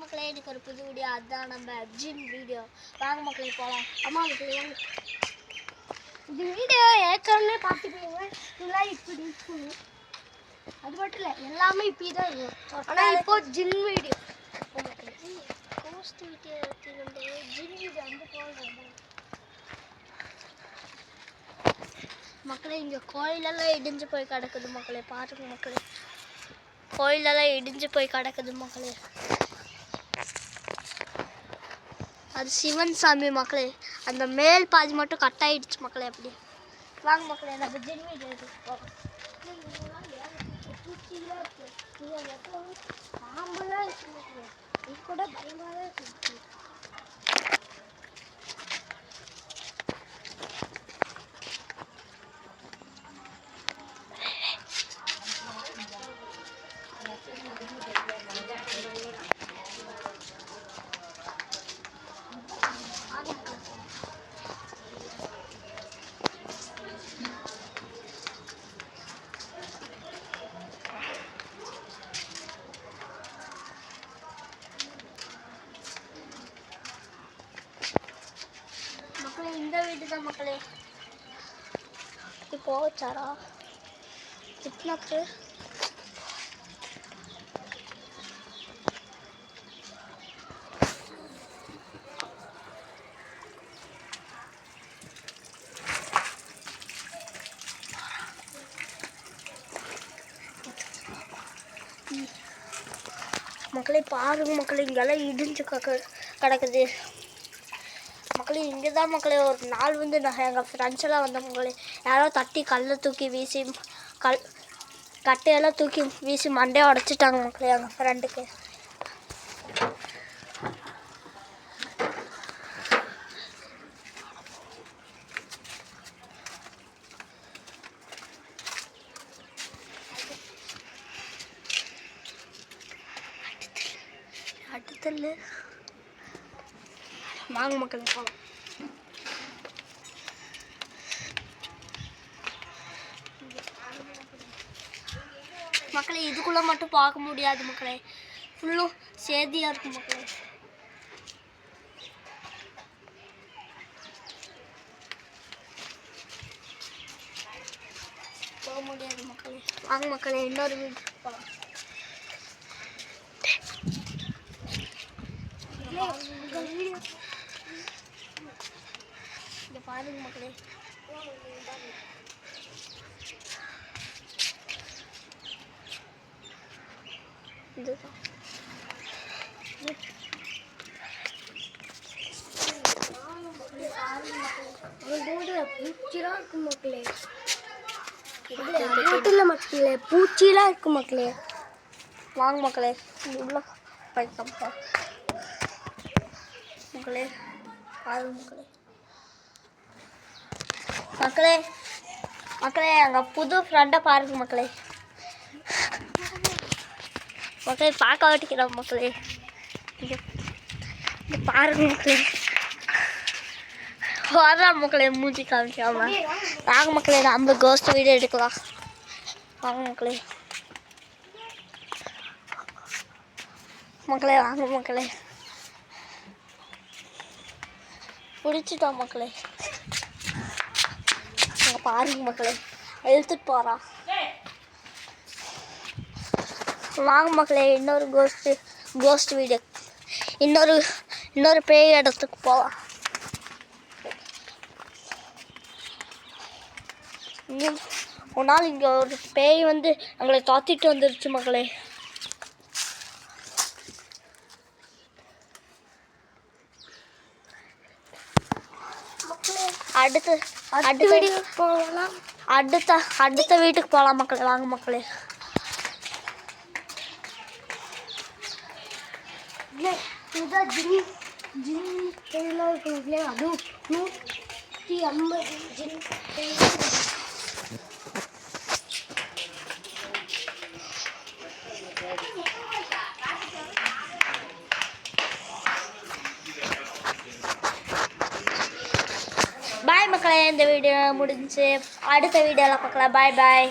மக்களே எனக்கு ஒரு புது வீடியோ, அதுதான் நம்ம ஜிம் வீடியோ. வாங்க மக்களே போகலாம். அம்மா மக்களே வாங்க. இந்த வீடியோ ஏற்கனவே பார்த்துப்பீங்க. இதெல்லாம் இப்படி இருக்கும். அது மட்டும் இல்லை, எல்லாமே இப்படி தான் இருக்கும். ஆனால் இப்போ gym video ghost video gym video வந்து போடுறோம் மக்களே. இங்கே கோயிலெல்லாம் இடிஞ்சு போய் கிடக்குது மக்களே, பாருங்க மக்களே. கோயிலெல்லாம் இடிஞ்சு போய் கிடக்குது மக்களே. அது சிவன் சாமி மக்களே. அந்த மேல் பாதி மட்டும் கட் ஆயிடுச்சு மக்களே. அப்படி வாங்க மக்களே, நம்ம ஜிம் வீடியோ போகிறோம். பாம்பெல்லாம் இருக்கு, இது கூட பயமாக தான் இருக்கு. இந்த வீடு தான் மக்களே. இப்போ வச்சாரா இட்னாக்கு மக்களே. பாருங்க மக்களே, இங்கெல்லாம் இடிஞ்சு கிடக்குது மக்களே. இங்கே தான் மக்களே ஒரு நாள் வந்து எங்கள் ஃப்ரெண்ட்ஸ் எல்லாம் வந்த மக்களே. யாரோ தட்டி கல்லை தூக்கி வீசி கட்டையெல்லாம் தூக்கி வீசி மண்டையை உடச்சிட்டாங்க மக்களே எங்கள் ஃப்ரெண்டுக்கு. அடுத்தல வாங்க மக்களே போகலாம். மக்களே இதுக்குள்ளே மட்டும் பார்க்க முடியாது மக்களே, ஃபுல்லும் சேதியாக இருக்கும் மக்களே. போக முடியாது மக்களே. வாங்க மக்களே, இன்னொரு வீட்டுக்கு போகலாம். இங்கே பாருங்க மக்களே, இதுதான் பூச்சிலாம் இருக்கு மக்களே. வீட்டில் மக்களே பூச்சிலாம் இருக்கு மக்களே. வாங்க மக்களே, உள்ள போய்க்கப்பா மக்களே. பாருங்க மக்களே. மக்களே மக்களே எங்கள் புது ஃப்ரெண்டை பாருங்க மக்களே. மக்களே பார்க்க வட்டிக்கிறோம் மக்களே. இங்கே பாருங்க மக்களே, வர்றா மக்களே மூஞ்சி காமிக்காம. வாங்க மக்களே, நம்ம கோஸ்ட் வீடியோ எடுக்கலாம். வாங்க மக்களே மக்களே வாங்க மக்களே. பிடிச்சிட்டோம் மக்களே. பாருங்க மக்களே, இழுத்துட்டு போகிறான். வாங்க மக்களே, இன்னொரு கோஸ்ட் வீடியோ, இன்னொரு பேய் இடத்துக்கு போகலாம். ஒரு நாள் இங்கே ஒரு பேய் வந்து எங்களை தாத்திட்டு வந்துருச்சு மக்களே. அடுத்த வீட்டுக்கு போகலாம். அடுத்த வீட்டுக்கு போகலாம் மக்களே. வாங்க மக்களே. இதுதான் ஜிம் பேயெல்லாம் இருக்குங்களே, அதுவும் 150 ஜிம் பேய். பாய் மக்களே, இந்த வீடியோ முடிஞ்சு அடுத்த வீடியோவில் பார்க்கலாம். பாய் பாய்.